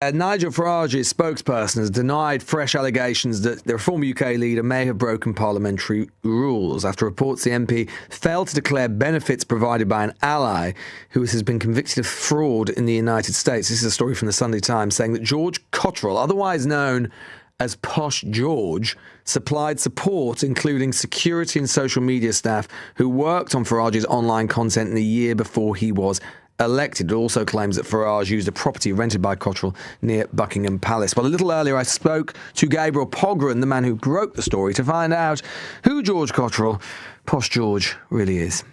Nigel Farage's spokesperson has denied fresh allegations that the former UK leader may have broken parliamentary rules after reports the MP failed to declare benefits provided by an ally who has been convicted of fraud in the United States. This is a story from the Sunday Times saying that George Cottrell, otherwise known as Posh George, supplied support, including security and social media staff who worked on Farage's online content in the year before he was elected. It also claims that Farage used a property rented by Cottrell near Buckingham Palace. Well, a little earlier I spoke to Gabriel Pogren, the man who broke the story, to find out who George Cottrell, Posh George, really is.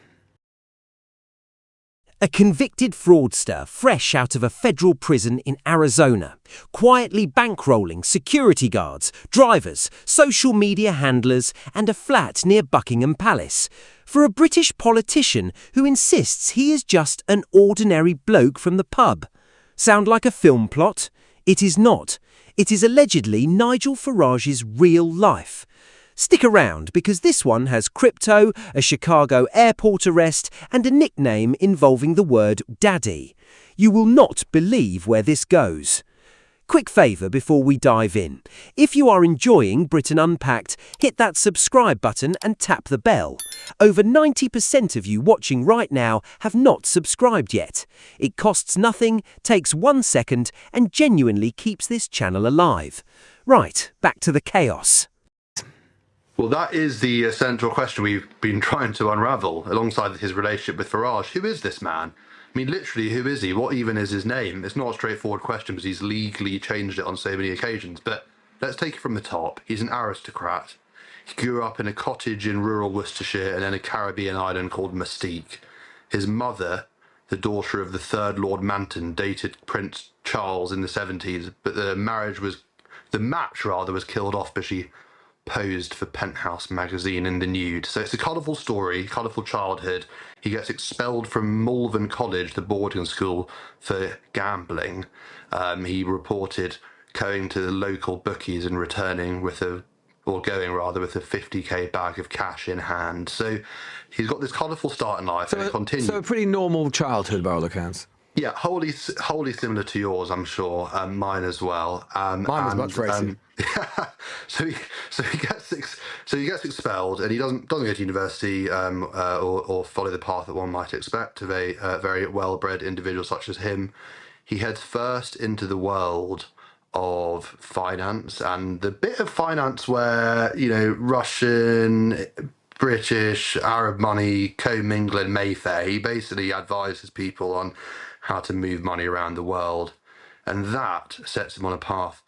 A convicted fraudster fresh out of a federal prison in Arizona, quietly bankrolling security guards, drivers, social media handlers and a flat near Buckingham Palace, for a British politician who insists he is just an ordinary bloke from the pub. Sound like a film plot? It is not. It is allegedly Nigel Farage's real life. Stick around, because this one has crypto, a Chicago airport arrest, and a nickname involving the word daddy. You will not believe where this goes. Quick favour before we dive in. If you are enjoying Britain Unpacked, hit that subscribe button and tap the bell. Over 90% of you watching right now have not subscribed yet. It costs nothing, takes 1 second, and genuinely keeps this channel alive. Right, back to the chaos. Well, that is the central question we've been trying to unravel, alongside his relationship with Farage. Who is this man? I mean, literally, who is he? What even is his name? It's not a straightforward question because he's legally changed it on so many occasions. But let's take it from the top. He's an aristocrat. He grew up in a cottage in rural Worcestershire and then a Caribbean island called Mystique. His mother, the daughter of the third Lord Manton, dated Prince Charles in the 70s, but the match was killed off because she posed for Penthouse magazine in the nude. So it's a colourful story, colourful childhood. He gets expelled from Malvern College, the boarding school, for gambling. He reported going to the local bookies and returning with a 50k bag of cash in hand. So he's got this colourful start in life, and it continues. So a pretty normal childhood by all accounts. Yeah, wholly similar to yours, I'm sure. Mine as well. Mine was much racy. So he gets expelled, and he doesn't go to university or follow the path that one might expect of a very well-bred individual such as him. He heads first into the world of finance, and the bit of finance where, Russian, British, Arab money commingle in Mayfair. He basically advises people on how to move money around the world, and that sets him on a path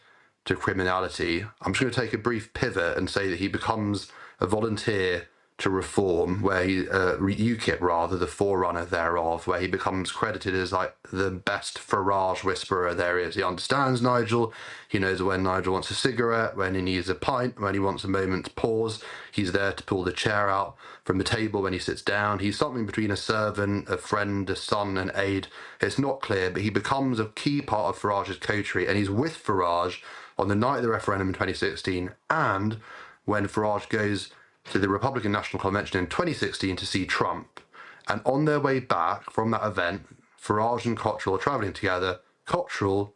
to criminality. I'm just going to take a brief pivot and say that he becomes a volunteer to reform, where UKIP rather, the forerunner thereof, where he becomes credited as like the best Farage whisperer there is. He understands Nigel. He knows when Nigel wants a cigarette, when he needs a pint, when he wants a moment's pause. He's there to pull the chair out from the table when he sits down. He's something between a servant, a friend, a son, an aide. It's not clear, but he becomes a key part of Farage's coterie, and he's with Farage on the night of the referendum in 2016, and when Farage goes to the Republican National Convention in 2016 to see Trump. And on their way back from that event, Farage and Cottrell are travelling together. Cottrell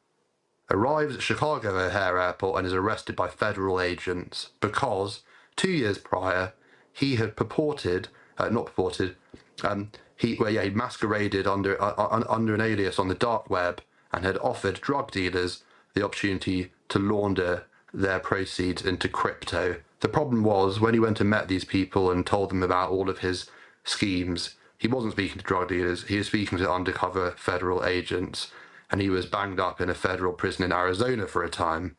arrives at Chicago O'Hare Airport and is arrested by federal agents because 2 years prior he had he masqueraded under an alias on the dark web and had offered drug dealers the opportunity to launder their proceeds into crypto. The problem was, when he went and met these people and told them about all of his schemes, he wasn't speaking to drug dealers, he was speaking to undercover federal agents, and he was banged up in a federal prison in Arizona for a time.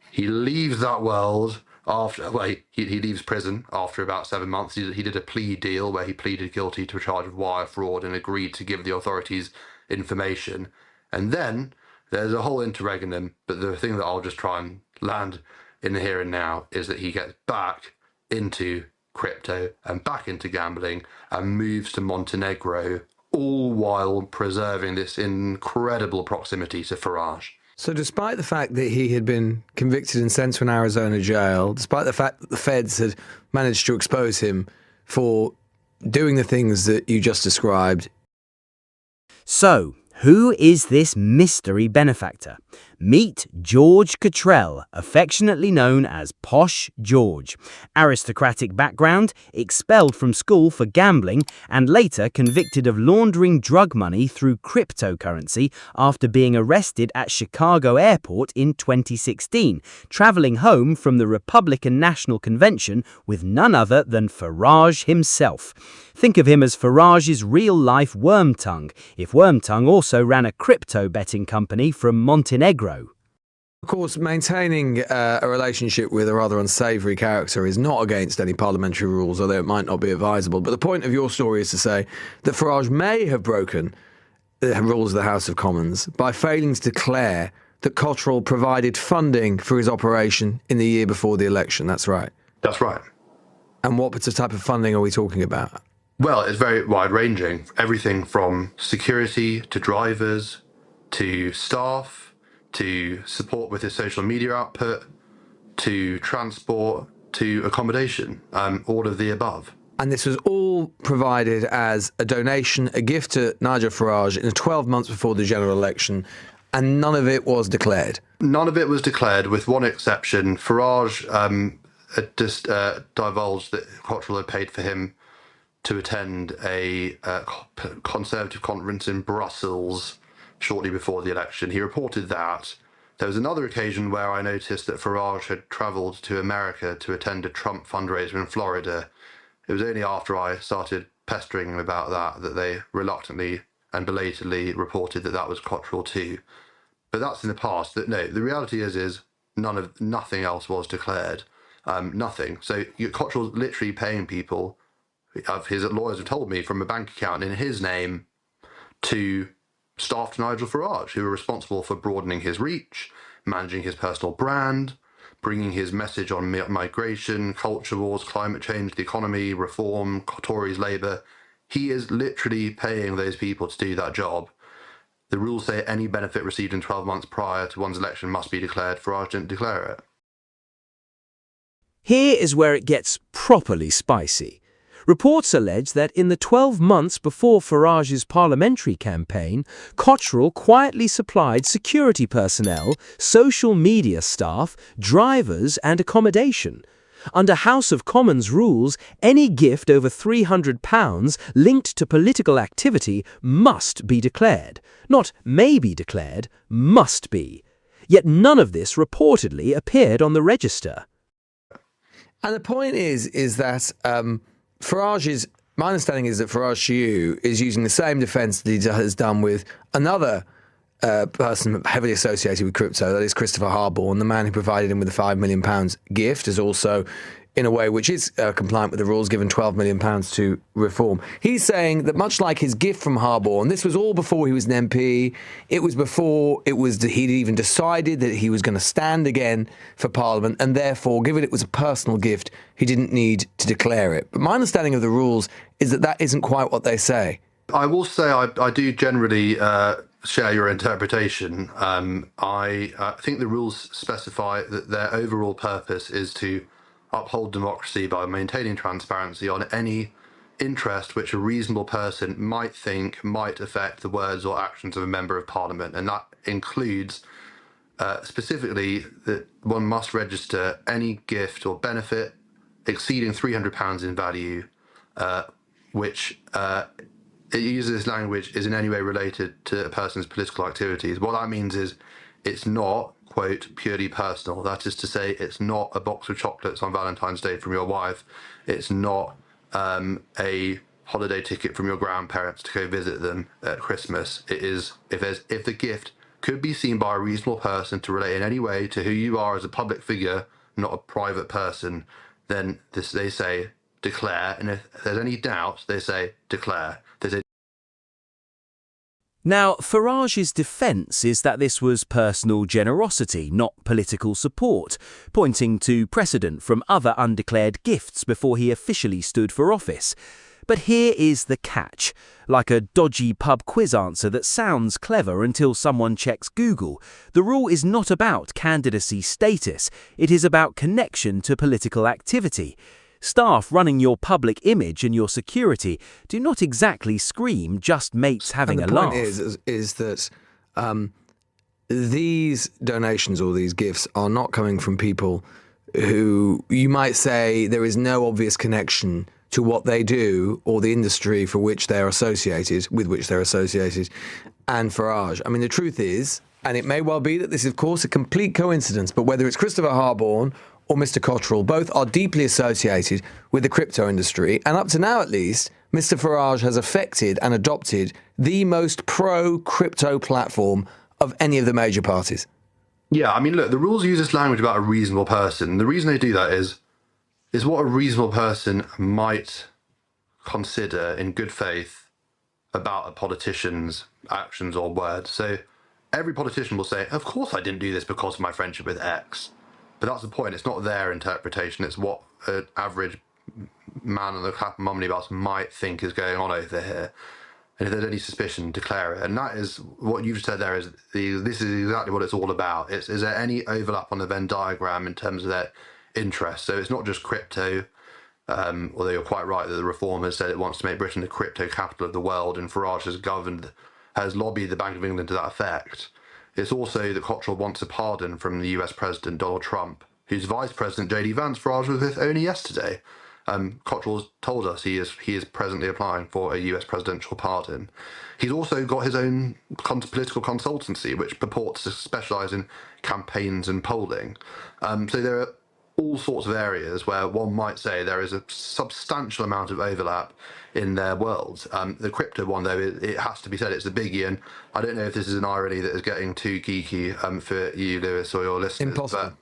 He leaves that world he leaves prison after about 7 months. He did a plea deal where he pleaded guilty to a charge of wire fraud and agreed to give the authorities information. And then there's a whole interregnum, but the thing that I'll just try and land in the here and now is that he gets back into crypto and back into gambling and moves to Montenegro, all while preserving this incredible proximity to Farage. So despite the fact that he had been convicted and sent to an Arizona jail, despite the fact that the feds had managed to expose him for doing the things that you just described. So, who is this mystery benefactor? Meet George Cottrell, affectionately known as Posh George. Aristocratic background, expelled from school for gambling, and later convicted of laundering drug money through cryptocurrency after being arrested at Chicago Airport in 2016, traveling home from the Republican National Convention with none other than Farage himself. Think of him as Farage's real-life Wormtongue, if Wormtongue also ran a crypto betting company from Montenegro. Of course, maintaining a relationship with a rather unsavoury character is not against any parliamentary rules, although it might not be advisable. But the point of your story is to say that Farage may have broken the rules of the House of Commons by failing to declare that Cottrell provided funding for his operation in the year before the election. That's right. That's right. And what type of funding are we talking about? Well, it's very wide-ranging. Everything from security to drivers to staff to support with his social media output to transport to accommodation, all of the above. And this was all provided as a donation, a gift to Nigel Farage in the 12 months before the general election, and none of it was declared. None of it was declared, with one exception. Farage had just divulged that Cottrell had paid for him to attend a Conservative conference in Brussels shortly before the election. He reported that. There was another occasion where I noticed that Farage had travelled to America to attend a Trump fundraiser in Florida. It was only after I started pestering him about that they reluctantly and belatedly reported that was Cottrell too. But that's in the past. No, the reality is nothing else was declared. Nothing. So Cottrell's literally paying people, his lawyers have told me, from a bank account in his name to staff to Nigel Farage, who are responsible for broadening his reach, managing his personal brand, bringing his message on migration, culture wars, climate change, the economy, reform, Tories, Labour. He is literally paying those people to do that job. The rules say any benefit received in 12 months prior to one's election must be declared. Farage didn't declare it. Here is where it gets properly spicy. Reports allege that in the 12 months before Farage's parliamentary campaign, Cottrell quietly supplied security personnel, social media staff, drivers and accommodation. Under House of Commons rules, any gift over £300 linked to political activity must be declared. Not may be declared, must be. Yet none of this reportedly appeared on the register. And the point is that my understanding is that Farage to you is using the same defence that he has done with another person heavily associated with crypto, that is Christopher Harborne, the man who provided him with the £5 million gift, is also, in a way which is compliant with the rules, given £12 million to reform. He's saying that much like his gift from Harborne, this was all before he was an MP, it was before he'd even decided that he was going to stand again for Parliament, and therefore, given it was a personal gift, he didn't need to declare it. But my understanding of the rules is that isn't quite what they say. I will say I do generally share your interpretation. I think the rules specify that their overall purpose is to uphold democracy by maintaining transparency on any interest which a reasonable person might think might affect the words or actions of a member of Parliament. And that includes specifically that one must register any gift or benefit exceeding £300 in value, which it uses this language is in any way related to a person's political activities. What that means is it's not, quote, purely personal. That is to say, it's not a box of chocolates on Valentine's Day from your wife. It's not a holiday ticket from your grandparents to go visit them at Christmas. It is if the gift could be seen by a reasonable person to relate in any way to who you are as a public figure, not a private person, then they say declare. And if there's any doubt, they say declare. Now, Farage's defence is that this was personal generosity, not political support, pointing to precedent from other undeclared gifts before he officially stood for office. But here is the catch. Like a dodgy pub quiz answer that sounds clever until someone checks Google, the rule is not about candidacy status, it is about connection to political activity. Staff running your public image and your security do not exactly scream just mates having a laugh. The point is that these donations or these gifts are not coming from people who you might say there is no obvious connection to what they do or the industry with which they're associated, and Farage. I mean, the truth is, and it may well be that this is, of course, a complete coincidence, but whether it's Christopher Harborne or Mr. Cottrell, both are deeply associated with the crypto industry, and up to now at least, Mr. Farage has affected and adopted the most pro-crypto platform of any of the major parties. Yeah, I mean, look, the rules use this language about a reasonable person. The reason they do that is what a reasonable person might consider in good faith about a politician's actions or words. So every politician will say, of course I didn't do this because of my friendship with X. But that's the point. It's not their interpretation. It's what an average man on the clap of bus might think is going on over here. And if there's any suspicion, declare it. And that is what you've said there is this is exactly what it's all about. Is there any overlap on the Venn diagram in terms of their interest? So it's not just crypto, although you're quite right that the Reform has said it wants to make Britain the crypto capital of the world, and Farage has lobbied the Bank of England to that effect. It's also that Cottrell wants a pardon from the US President Donald Trump, whose Vice President JD Vance Farage was with only yesterday. Cottrell told us he is presently applying for a US presidential pardon. He's also got his own political consultancy, which purports to specialise in campaigns and polling. So there are all sorts of areas where one might say there is a substantial amount of overlap in their worlds. The crypto one, though, it has to be said, it's the biggie, and I don't know if this is an irony that is getting too geeky for you, Lewis, or your listeners. Impossible.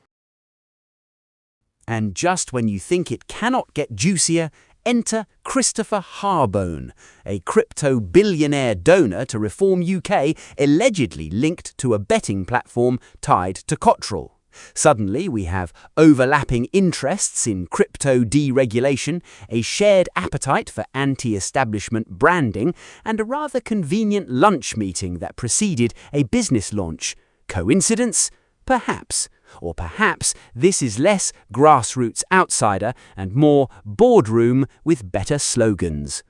And just when you think it cannot get juicier, enter Christopher Harborne, a crypto billionaire donor to Reform UK, allegedly linked to a betting platform tied to Cottrell. Suddenly, we have overlapping interests in crypto deregulation, a shared appetite for anti-establishment branding, and a rather convenient lunch meeting that preceded a business launch. Coincidence? Perhaps. Or perhaps this is less grassroots outsider and more boardroom with better slogans.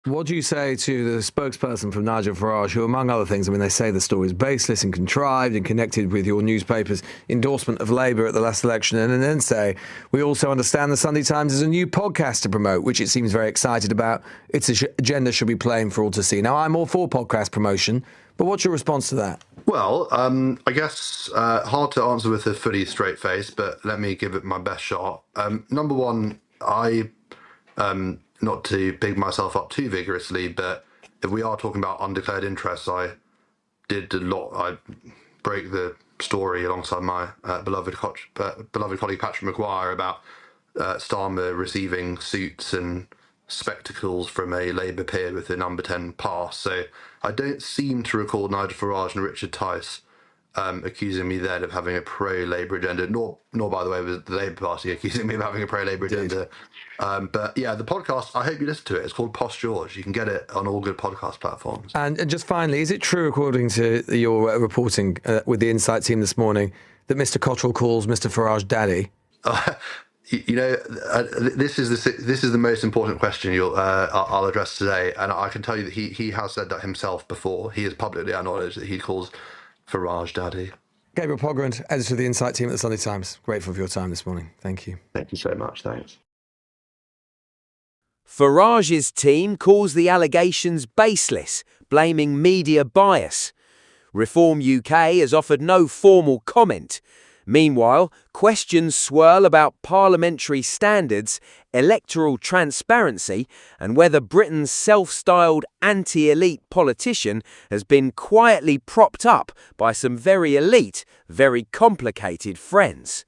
What do you say to the spokesperson from Nigel Farage, who, among other things, I mean, they say the story is baseless and contrived and connected with your newspaper's endorsement of Labour at the last election, and then say, we also understand the Sunday Times is a new podcast to promote, which it seems very excited about. Its agenda should be plain for all to see. Now, I'm all for podcast promotion, but what's your response to that? Well, I guess hard to answer with a fully straight face, but let me give it my best shot. Number one, not to big myself up too vigorously, but if we are talking about undeclared interests, I broke the story alongside my beloved colleague Patrick Maguire about Starmer receiving suits and spectacles from a Labour peer with the number 10 pass. So I don't seem to recall Nigel Farage and Richard Tice accusing me then of having a pro-Labour agenda, nor by the way was the Labour Party accusing me of having a pro-Labour agenda. But yeah, the podcast, I hope you listen to it. It's called Posh George. You can get it on all good podcast platforms. And just finally, is it true, according to your reporting with the Insight team this morning, that Mr. Cottrell calls Mr. Farage daddy? This is the most important question I'll address today, and I can tell you that he has said that himself before. He has publicly acknowledged that he calls Farage daddy. Gabriel Pogrund, editor of the Insight team at the Sunday Times. Grateful for your time this morning. Thank you. Thank you so much. Thanks. Farage's team calls the allegations baseless, blaming media bias. Reform UK has offered no formal comment. Meanwhile, questions swirl about parliamentary standards, electoral transparency, and whether Britain's self-styled anti-elite politician has been quietly propped up by some very elite, very complicated friends.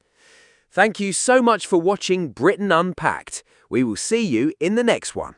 Thank you so much for watching Britain Unpacked. We will see you in the next one.